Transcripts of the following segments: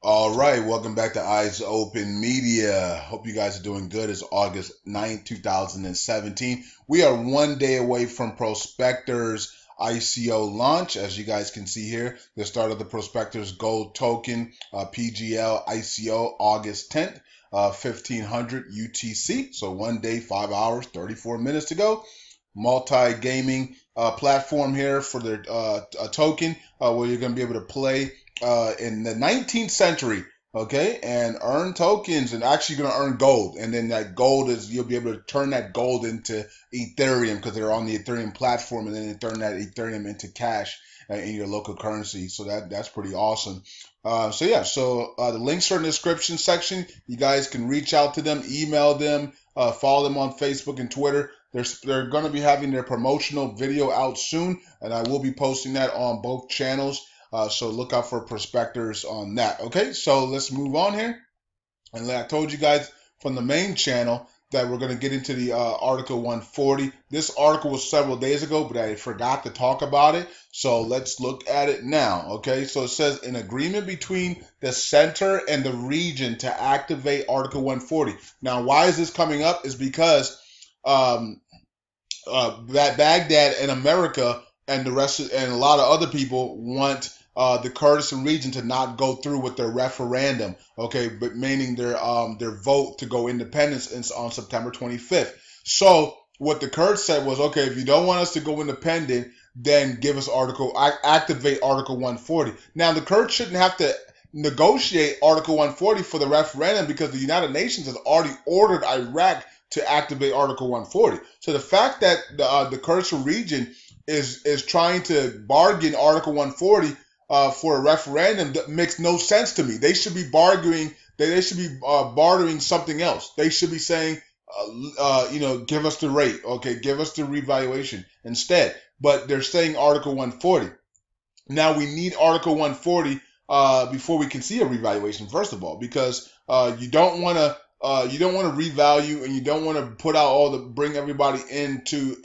All right, welcome back to Eyes Open Media. Hope you guys are doing good. It's August 9th, 2017. We are one day away from Prospectors ICO launch. As you guys can see here, the start of the Prospectors Gold Token PGL ICO August 10th, 1500 UTC. So one day, 5 hours, 34 minutes to go. Multi-gaming platform here for their token where you're going to be able to play in the 19th century, okay, and earn tokens and actually going to earn gold. And then that gold is, you'll be able to turn that gold into Ethereum because they're on the Ethereum platform, and then turn that Ethereum into cash in your local currency. So that's pretty awesome. So the links are in the description section. You guys can reach out to them, email them, follow them on Facebook and Twitter. They're going to be having their promotional video out soon, and I will be posting that on both channels. So look out for prospectors on that. Okay, so let's move on here. And like I told you guys from the main channel that we're going to get into the Article 140. This article was several days ago, but I forgot to talk about it. So let's look at it now. Okay, so it says an agreement between the center and the region to activate Article 140. Now, why is this coming up? Is because that Baghdad and America and the rest and a lot of other people want the Kurdistan region to not go through with their referendum, okay, but meaning their vote to go independence on September 25th. So what the Kurds said was, okay, if you don't want us to go independent, then give us activate Article 140. Now the Kurds shouldn't have to negotiate Article 140 for the referendum because the United Nations has already ordered Iraq to activate Article 140. So the fact that the Kurdistan region is trying to bargain Article 140 for a referendum that makes no sense to me. They should be bargaining. They should be bartering something else. They should be saying, give us the rate, okay, give us the revaluation instead. But they're saying Article 140. Now we need Article 140 before we can see a revaluation. First of all, because you don't want to revalue, and you don't want to put out bring everybody into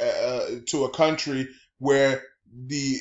to a country where the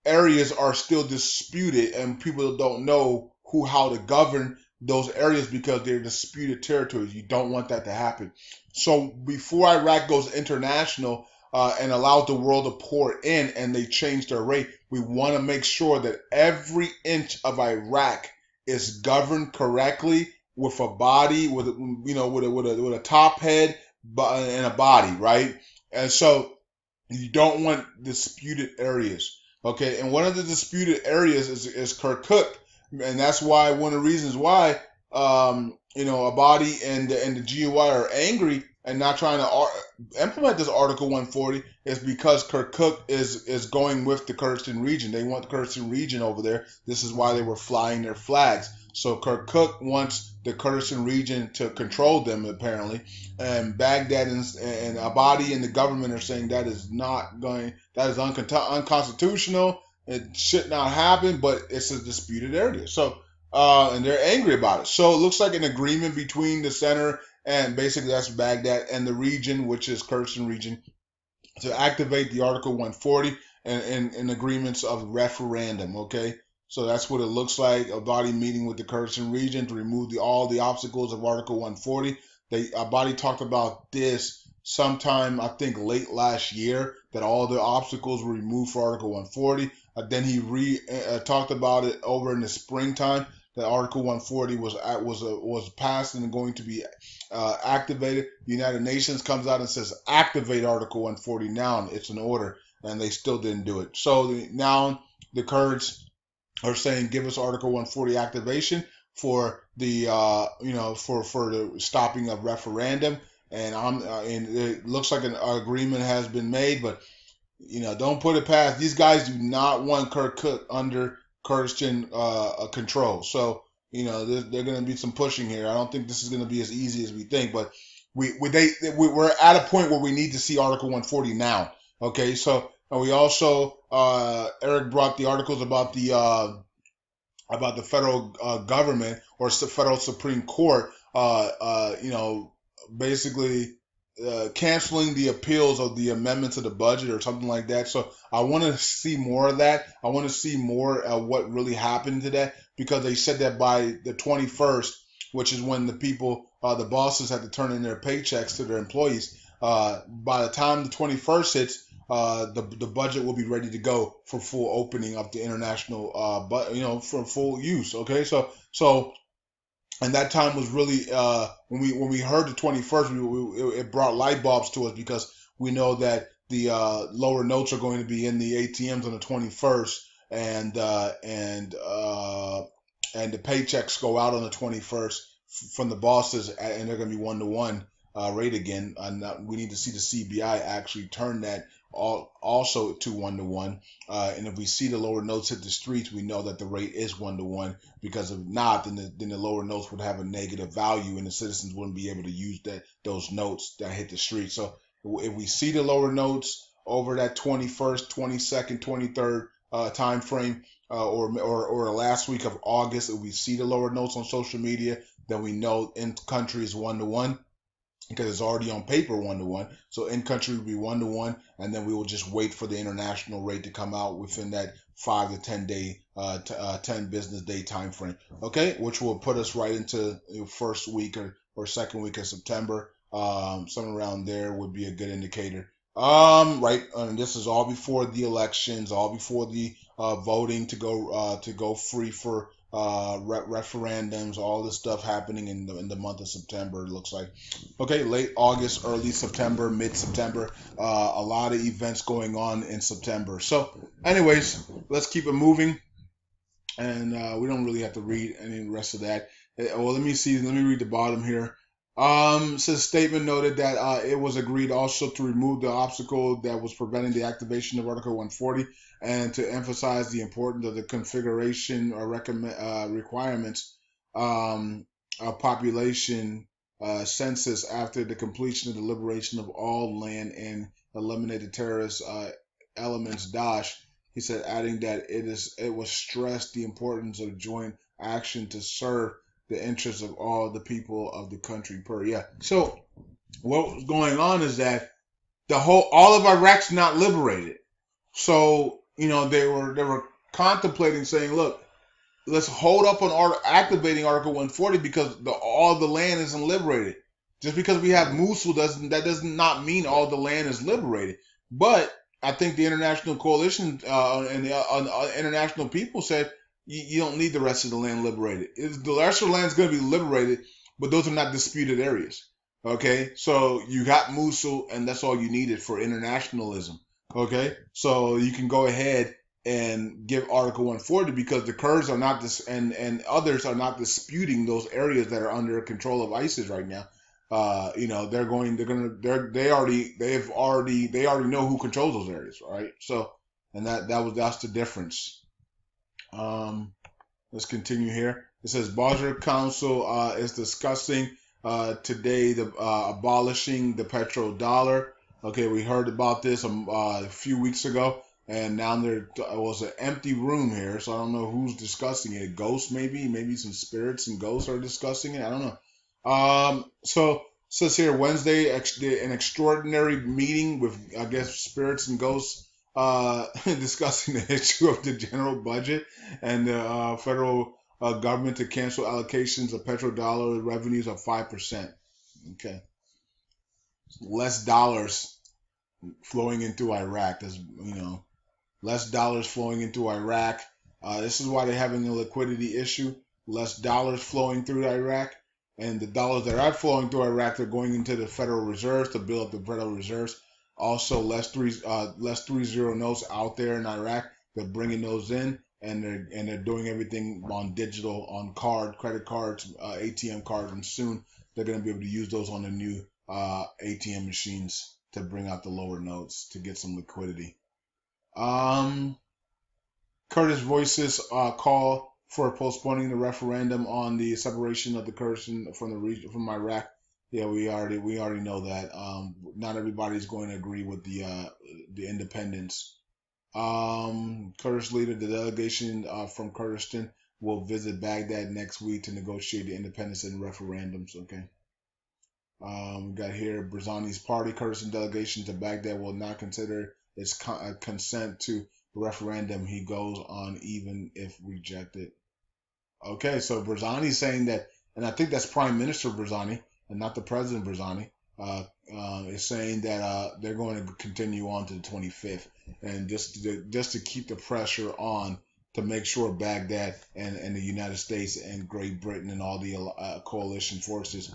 areas are still disputed and people don't know how to govern those areas because they're disputed territories. You don't want that to happen. So before Iraq goes international and allows the world to pour in and they change their rate, we want to make sure that every inch of Iraq is governed correctly with a body, with a top head and a body, right? And so you don't want disputed areas. Okay, and one of the disputed areas is Kirkuk, and that's why one of the reasons why Abadi and the GUI are angry and not trying to implement this Article 140 is because Kirkuk is going with the Kurdistan region. They want the Kurdistan region over there. This is why they were flying their flags. So Kirkuk wants the Kurdistan region to control them, apparently, and Baghdad and Abadi and the government are saying that is unconstitutional. It should not happen, but it's a disputed area. So, and they're angry about it. So it looks like an agreement between the center and basically that's Baghdad and the region, which is Kurdistan region, to activate the Article 140 and agreements of referendum. Okay. So that's what it looks like. Abadi meeting with the Kurdistan region to remove all the obstacles of Article 140. Abadi talked about this sometime, I think, late last year, that all the obstacles were removed for Article 140. Then he talked about it over in the springtime, that Article 140 was passed and going to be activated. The United Nations comes out and says, activate Article 140 now. It's an order, and they still didn't do it. So now the Kurds are saying, give us Article 140 activation for the for the stopping of referendum, and it looks like an agreement has been made, but don't put it past these guys. Do not want Kirkuk under Kurdistan control. So there's going to be some pushing here. I don't think this is going to be as easy as we think, but we're at a point where we need to see Article 140 now. Okay, so. And we also, Eric brought the articles about the federal government or federal Supreme Court, basically canceling the appeals of the amendment to the budget or something like that. So I want to see more of that. I want to see more of what really happened to that, because they said that by the 21st, which is when the people, the bosses, had to turn in their paychecks to their employees. By the time the 21st hits, the budget will be ready to go for full opening of the international, but for full use. Okay, so and that time was really when we heard the 21st, it brought light bulbs to us, because we know that the lower notes are going to be in the ATMs on the 21st, and the paychecks go out on the 21st from the bosses, and they're going to be 1-to-1 rate again. And we need to see the CBI actually turn that also to 1-to-1. And if we see the lower notes hit the streets, we know that the rate is 1-to-1. Because if not, then the lower notes would have a negative value, and the citizens wouldn't be able to use those notes that hit the street. So if we see the lower notes over that 21st, 22nd, 23rd time frame, or the last week of August, if we see the lower notes on social media, then we know in country is 1-to-1, because it's already on paper 1-to-1. So in country will be 1-to-1, and then we will just wait for the international rate to come out within that 5 to 10 day, 10 business day time frame. Okay, which will put us right into the first week or second week of September. Something around there would be a good indicator. Right, and this is all before the elections, all before the voting to go free for referendums, all this stuff happening in the month of September. It looks like, okay, late August, early September, mid September. A lot of events going on in September. So, anyways, let's keep it moving, and we don't really have to read any of the rest of that. Well, let me see. Let me read the bottom here. Says statement noted that it was agreed also to remove the obstacle that was preventing the activation of Article 140, and to emphasize the importance of the configuration or requirements of population census after the completion of the liberation of all land and eliminate the terrorist elements. Daesh. He said, adding that it was stressed the importance of joint action to serve the interests of all the people of the country per. Yeah. So what's going on is that all of Iraq's not liberated. So, they were contemplating saying, look, let's hold up on activating Article 140, because all the land isn't liberated. Just because we have Mosul does not mean all the land is liberated. But I think the international coalition and the international people said, you don't need the rest of the land liberated. The rest of the land is going to be liberated, but those are not disputed areas. Okay, so you got Mosul, and that's all you needed for internationalism. Okay, so you can go ahead and give Article 140, because the Kurds are not and others are not disputing those areas that are under control of ISIS right now. They already know who controls those areas, right? So, and that's the difference. Let's continue here. It says Basra Council is discussing today the abolishing the petrodollar. Okay, we heard about this a few weeks ago, and now there was an empty room here, so I don't know who's discussing it. Ghosts, maybe some spirits and ghosts are discussing it. I don't know. So it says here Wednesday an extraordinary meeting with, I guess, spirits and ghosts discussing the issue of the general budget and the federal government to cancel allocations of petrodollar revenues of 5%. Okay, less dollars flowing into Iraq. There's less dollars flowing into Iraq. This is why they're having a liquidity issue. Less dollars flowing through Iraq, and the dollars that are flowing through Iraq are going into the Federal Reserves to build up the Federal Reserves. Also, less 3-0 notes out there in Iraq. They're bringing those in, and they're doing everything on digital, on credit cards, ATM cards, and soon they're going to be able to use those on the new ATM machines to bring out the lower notes to get some liquidity. Kurdish voices call for postponing the referendum on the separation of the Kurds from the region from Iraq. Yeah, we already know that. Not everybody's going to agree with the independence. Kurdish leader, the delegation from Kurdistan will visit Baghdad next week to negotiate the independence and referendums. Okay. We got here Barzani's party, Kurdistan delegation to Baghdad will not consider its consent to the referendum. He goes on even if rejected. Okay, so Barzani's saying that, and I think that's Prime Minister Barzani and not the President Barzani, is saying that they're going to continue on to the 25th, and just to keep the pressure on to make sure Baghdad and the United States and Great Britain and all the coalition forces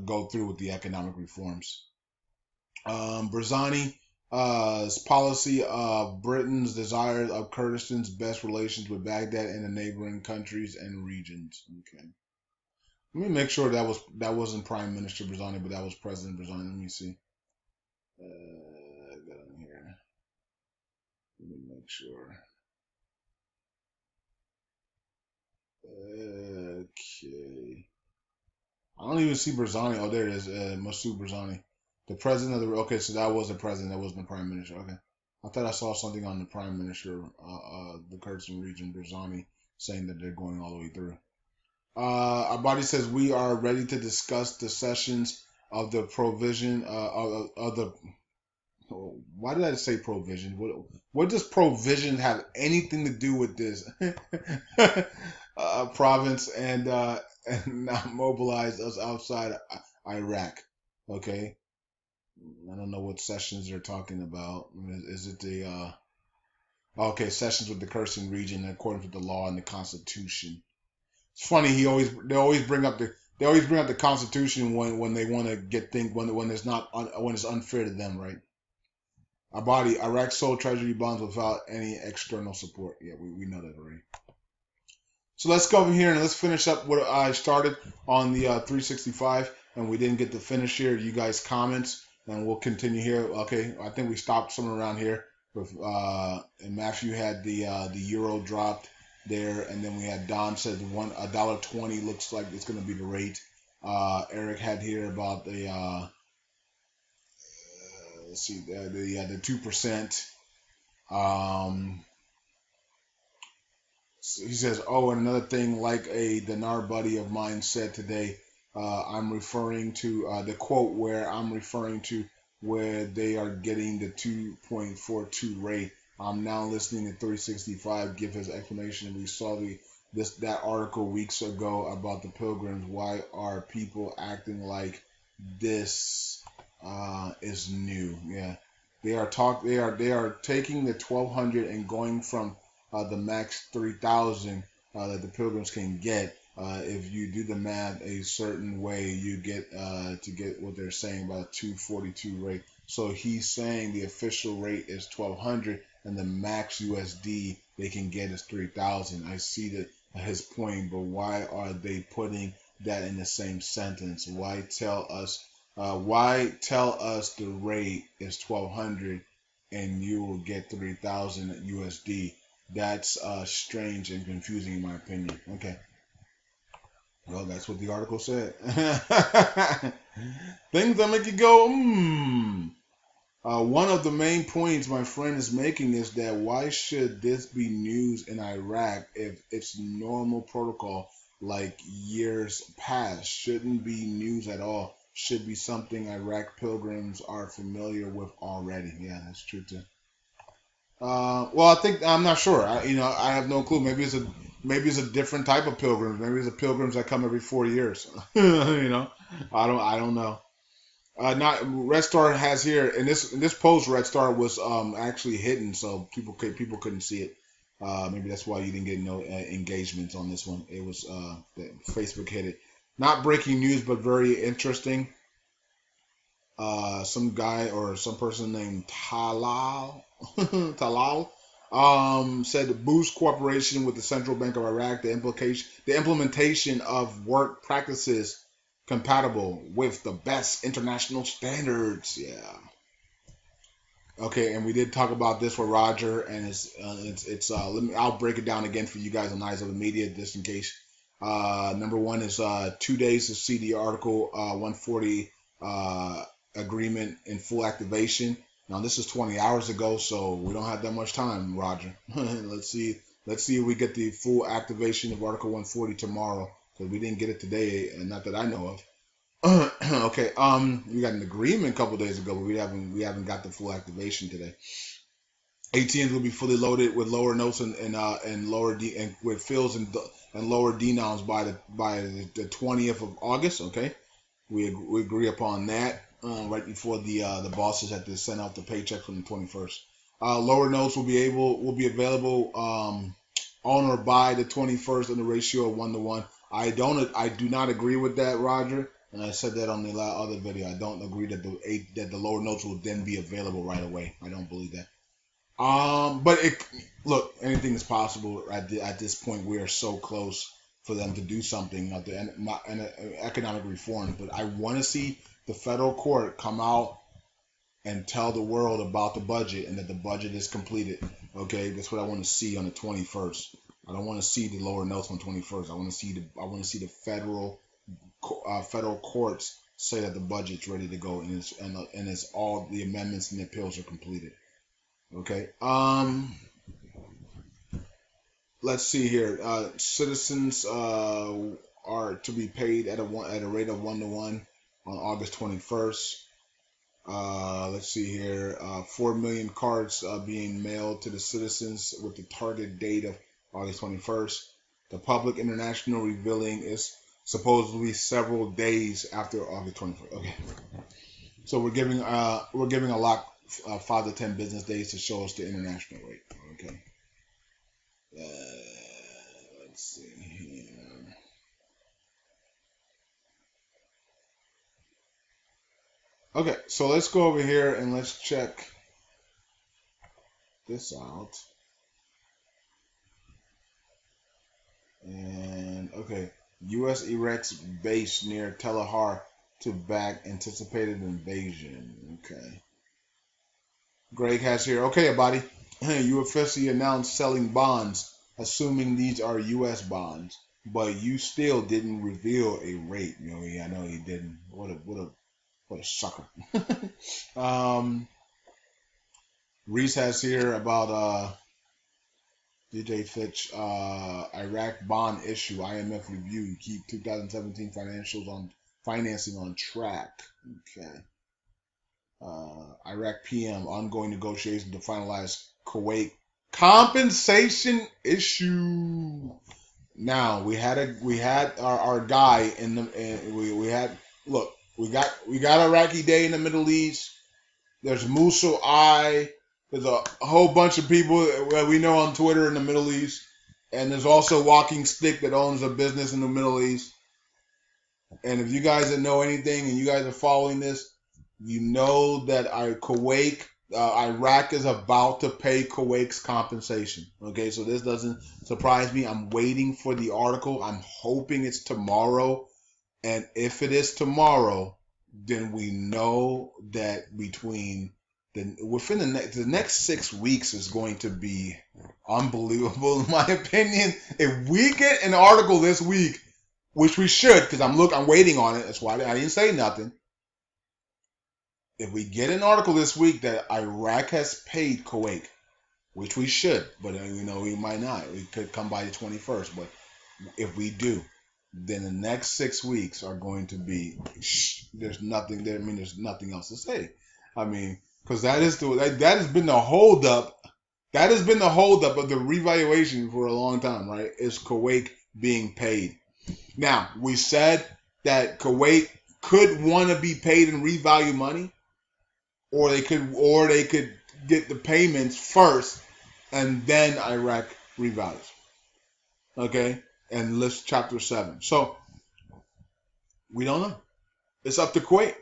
go through with the economic reforms. Barzani's policy of Britain's desire of Kurdistan's best relations with Baghdad and the neighboring countries and regions. Okay. Let me make sure that wasn't Prime Minister Barzani, but that was President Barzani. Let me see. I got it here. Let me make sure. Okay. I don't even see Barzani. Oh, there it is. Masoud Barzani. The president of the. Okay, so that was the president. That wasn't the prime minister. Okay. I thought I saw something on the prime minister, the Kurdistan region, Barzani, saying that they're going all the way through. Abadi says we are ready to discuss the sessions of the provision of the. Why did I say provision? What does provision have anything to do with this province and not mobilize us outside Iraq? Okay, I don't know what sessions they're talking about. Is it the okay, sessions with the Kurdistan region according to the law and the Constitution? It's funny. They always bring up the Constitution when they want to get things when it's not when it's unfair to them, right? Abadi, Iraq sold treasury bonds without any external support. Yeah, we know that already. So let's go over here and let's finish up what I started on the 365, and we didn't get to finish here. You guys comments, and we'll continue here. Okay, I think we stopped somewhere around here. With and Matthew had the euro dropped there, and then we had Don said $1.20 looks like it's going to be the rate. Eric had here about the let's see the 2%. So he says, oh, and another thing, like a dinar buddy of mine said today, I'm referring to the quote where I'm referring to where they are getting the 2.42 rate. I'm now listening to 365 give his explanation. We saw that article weeks ago about the pilgrims. Why are people acting like this is new? Yeah, they are taking the 1200 and going from the max 3,000 that the pilgrims can get. If you do the math a certain way, you get to get what they're saying about a 242 rate. So he's saying the official rate is 1,200 and the max USD they can get is 3,000. I see that his point, but why are they putting that in the same sentence? Why tell us the rate is 1,200 and you will get 3,000 USD? That's strange and confusing in my opinion. Okay. Well, that's what the article said. Things that make you go, one of the main points my friend is making is that why should this be news in Iraq if it's normal protocol like years past? Shouldn't be news at all. Should be something Iraq pilgrims are familiar with already. Yeah, that's true too. Well, I think I'm not sure. I have no clue. Maybe it's a different type of pilgrims. Maybe it's a pilgrims that come every 4 years. I don't know. Not Red Star has here in this post. Red Star was actually hidden, so people couldn't see it. Maybe that's why you didn't get no engagements on this one. It was Facebook hid it. Not breaking news, but very interesting. Some guy or some person named Talal said boost cooperation with the Central Bank of Iraq. The implementation of work practices compatible with the best international standards. Yeah. Okay, and we did talk about this with Roger, and I'll break it down again for you guys on Eyes of the Media just in case. Number one is 2 days to see the Article 140 agreement in full activation. Now this is 20 hours ago, so we don't have that much time, Roger. Let's see if we get the full activation of Article 140 tomorrow, because we didn't get it today, and not that I know of. Okay. We got an agreement a couple days ago, but we haven't got the full activation today. ATMs will be fully loaded with lower notes and lower D and with fills and lower denoms by the 20th of August. Okay, we agree upon that. Right before the bosses had to send out the paycheck from the 21st. Lower notes will be available on or by the 21st in the ratio of 1 to 1. I do not agree with that, Roger. And I said that on the other video. I don't agree that the lower notes will then be available right away. I don't believe that. But look, anything is possible at this point. We are so close for them to do something at the economic reform. But I want to see the federal court come out and tell the world about the budget and that the budget is completed. Okay, that's what I want to see on the 21st. I don't want to see the lower notes on the 21st. I want to see the federal courts say that the budget's ready to go and it's all the amendments and the appeals are completed. Okay. Let's see here. Citizens are to be paid at a rate of 1 to 1 on August 21st. Let's see here. 4 million cards being mailed to the citizens with the target date of August 21st. The public international revealing is supposedly several days after August 21st. Okay. So we're giving a lot 5 to 10 business days to show us the international rate. Okay. Let's see here. Okay, so let's go over here and let's check this out. And okay, U.S. erects base near Telehar to back anticipated invasion. Okay. Greg has here. Okay, buddy. You officially announced selling bonds, assuming these are U.S. bonds, but you still didn't reveal a rate. I know he didn't. What a sucker. Reese has here about DJ Fitch, Iraq bond issue, IMF review, keep 2017 financing on track. Okay. Iraq PM, ongoing negotiations to finalize Kuwait compensation issue. Now we had our guy in the we got Iraqi Day in the Middle East. There's Musul I. There's a whole bunch of people that we know on Twitter in the Middle East, and there's also Walking Stick that owns a business in the Middle East. And if you guys that know anything and you guys are following this, you know that Iraq is about to pay Kuwait's compensation. Okay, so this doesn't surprise me. I'm waiting for the article. I'm hoping it's tomorrow. And if it is tomorrow, then we know that within the next 6 weeks is going to be unbelievable, in my opinion. If we get an article this week, which we should, because I'm waiting on it. That's why I didn't say nothing. If we get an article this week that Iraq has paid Kuwait, which we should, but we might not. We could come by the 21st, but if we do, then the next 6 weeks are going to be there's nothing there. There's nothing else to say. Because that has been the holdup. That has been the holdup of the revaluation for a long time, right? Is Kuwait being paid? Now we said that Kuwait could want to be paid in revalue money, or they could get the payments first, and then Iraq revalues. Okay, and list chapter 7. So we don't know. It's up to Kuwait.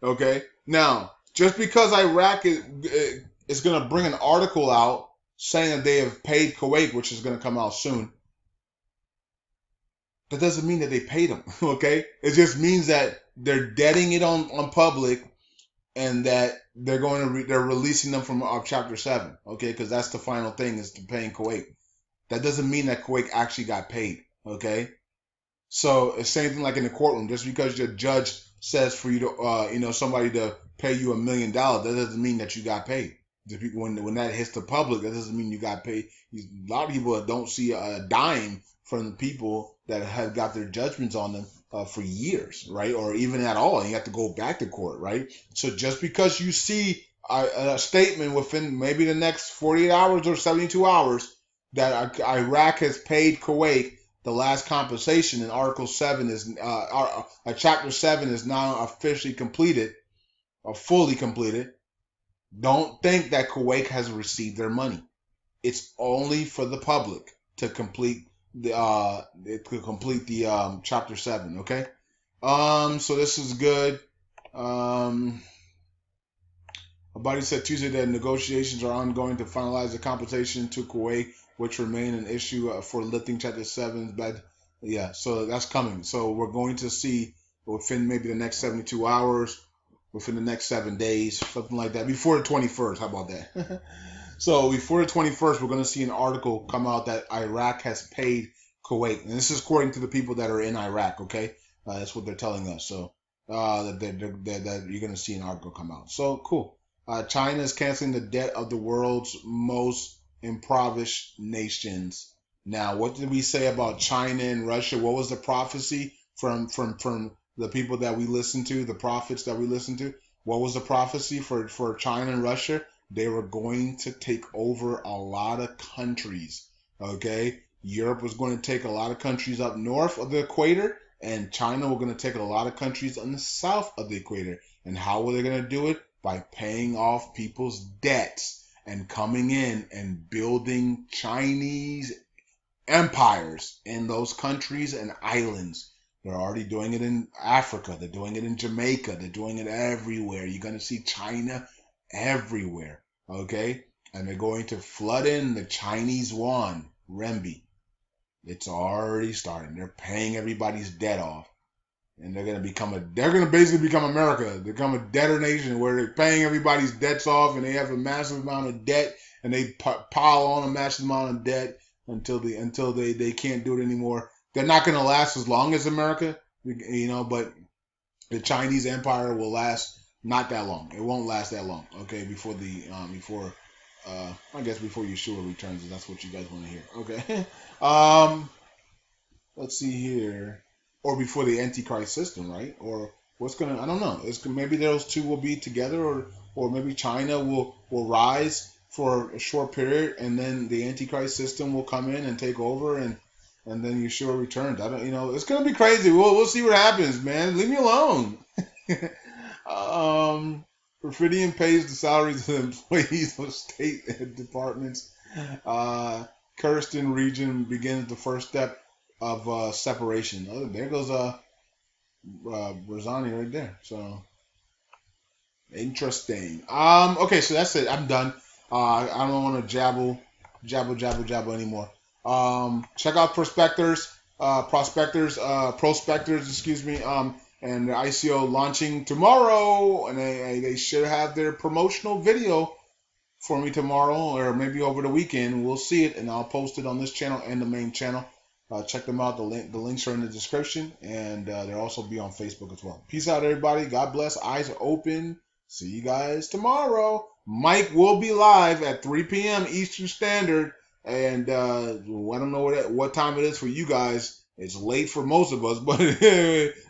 Okay, now just because Iraq is going to bring an article out saying that they have paid Kuwait, which is going to come out soon, that doesn't mean that they paid them. Okay, it just means that they're debting it on public, and that they're releasing them from chapter 7. Okay, because that's the final thing, is to paying Kuwait. That doesn't mean that Kuwait actually got paid. Okay, so it's same thing like in the courtroom. Just because your judge says for you to somebody to pay you $1 million, that doesn't mean that you got paid. When that hits the public, that doesn't mean you got paid. A lot of people don't see a dime from the people that have got their judgments on them for years, right? Or even at all, and you have to go back to court, right? So just because you see a statement within maybe the next 48 hours or 72 hours that Iraq has paid Kuwait the last compensation, and Article 7 is Chapter 7 is now officially completed or fully completed. Don't think that Kuwait has received their money. It's only for the public to complete the Chapter 7. Okay. So this is good. A body said Tuesday that negotiations are ongoing to finalize the compensation to Kuwait, which remain an issue for lifting Chapter 7. But yeah, so that's coming. So we're going to see within maybe the next 72 hours, within the next 7 days, something like that, before the 21st. How about that? So before the 21st, we're going to see an article come out that Iraq has paid Kuwait. And this is according to the people that are in Iraq, okay? That's what they're telling us. So that you're going to see an article come out. So cool. China is canceling the debt of the world's most impoverished nations. Now, what did we say about China and Russia? What was the prophecy from the people that we listen to, the prophets that we listen to? What was the prophecy for China and Russia? They were going to take over a lot of countries. Okay, Europe was going to take a lot of countries up north of the equator, and China were going to take a lot of countries on the south of the equator. And how were they going to do it? By paying off people's debts and coming in and building Chinese empires in those countries and islands. They're already doing it in Africa. They're doing it in Jamaica. They're doing it everywhere. You're going to see China everywhere, okay? And they're going to flood in the Chinese yuan, renminbi. It's already starting. They're paying everybody's debt off. And they're going to basically become America. They become a debtor nation where they're paying everybody's debts off, and they have a massive amount of debt, and they pile on a massive amount of debt until they can't do it anymore. They're not going to last as long as America, but the Chinese empire will last not that long. It won't last that long, okay, before Yeshua returns, if that's what you guys want to hear, okay? Let's see here. Or before the Antichrist system, right? Or I don't know. Maybe those two will be together, or maybe China will rise for a short period, and then the Antichrist system will come in and take over, and then Yeshua returns. It's gonna be crazy. We'll see what happens, man. Leave me alone. Perfidian pays the salaries of the employees of state departments. Kurdistan region begins the first step of separation. Oh, there goes Barzani right there. So interesting. Okay, so that's it. I'm done. I don't want to jabble anymore. Check out Prospectors, excuse me. And the ICO launching tomorrow, and they should have their promotional video for me tomorrow, or maybe over the weekend. We'll see it, and I'll post it on this channel and the main channel. Check them out. The links are in the description, and they'll also be on Facebook as well. Peace out, everybody. God bless. Eyes are open. See you guys tomorrow. Mike will be live at 3 p.m. Eastern Standard, and I don't know what time it is for you guys. It's late for most of us, but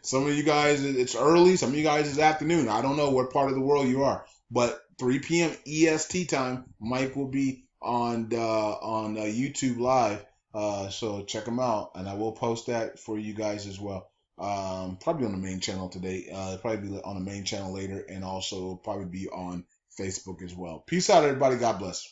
some of you guys it's early. Some of you guys it's afternoon. I don't know what part of the world you are, but 3 p.m. EST time, Mike will be on YouTube Live. So check them out, and I will post that for you guys as well. Probably on the main channel today. Probably be on the main channel later, and also probably be on Facebook as well. Peace out, everybody. God bless.